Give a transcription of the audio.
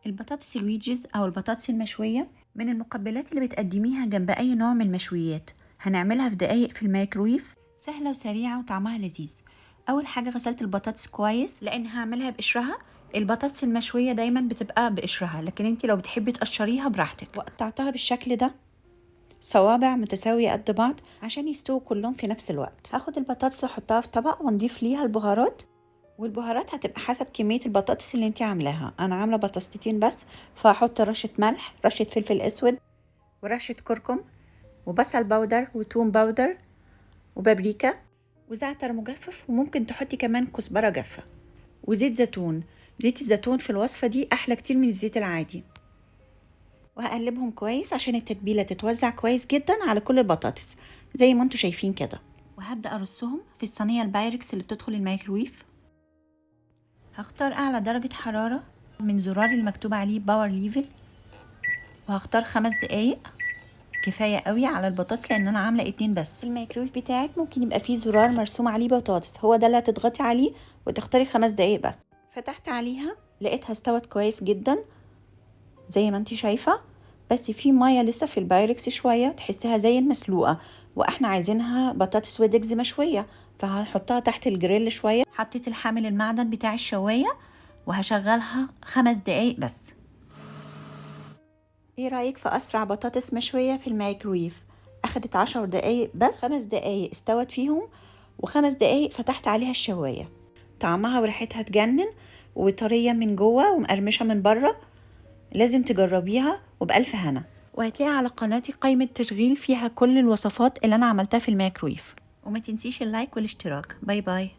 البطاطس الويدجز أو البطاطس المشوية من المقبلات اللي بتقدميها جنب أي نوع من المشويات. هنعملها في دقايق في الميكرويف، سهلة وسريعة وطعمها لذيذ. أول حاجة غسلت البطاطس كويس لأن هعملها بقشرها. البطاطس المشوية دايما بتبقى بقشرها، لكن انتي لو بتحبي تقشريها براحتك. وقطعتها بالشكل ده صوابع متساوية قد بعض عشان يستووا كلهم في نفس الوقت. هاخد البطاطس واحطها في طبق ونضيف ليها البهارات، والبهارات هتبقى حسب كمية البطاطس اللي انتي عاملاها. انا عاملة بطاطستين بس، فهحط رشة ملح، رشة فلفل اسود، ورشة كركم، وبصل باودر، وتوم باودر، وبابريكا، وزعتر مجفف، وممكن تحطي كمان كزبرة جافة، وزيت زيتون. زيت الزيتون في الوصفة دي احلى كتير من الزيت العادي. وهقلبهم كويس عشان التتبيلة تتوزع كويس جدا على كل البطاطس زي ما انتوا شايفين كده. وهبدأ ارصهم في الصينية البايركس اللي بتدخل الميكرويف. هختار اعلى درجة حرارة من زرار المكتوب عليه باور ليفل، وهختار 5 دقايق كفاية قوي على البطاطس لان انا عاملة 2 بس. الميكرويف بتاعك ممكن يبقى فيه زرار مرسوم عليه بطاطس، هو ده اللي هتضغطي عليه وتختاري 5 دقايق بس. فتحت عليها لقيتها استوت كويس جدا زي ما انتي شايفة، بس في مية لسه في البايركس شوية، تحسيها زي المسلوقة، واحنا عايزينها بطاطس ودجز مشوية، فهنحطها تحت الجريل شوية. حطيت الحامل المعدن بتاع الشواية وهشغلها 5 دقايق بس. ايه رأيك في اسرع بطاطس مشوية في الميكرويف؟ اخدت 10 دقايق بس، 5 دقايق استوت فيهم، و5 دقايق فتحت عليها الشواية. طعمها وريحتها تجنن، وطرية من جوه ومقرمشة من بره. لازم تجربيها وبألف هنا. وهتلاقي على قناتي قائمة تشغيل فيها كل الوصفات اللي أنا عملتها في الميكرويف. وما تنسيش اللايك والاشتراك. باي باي.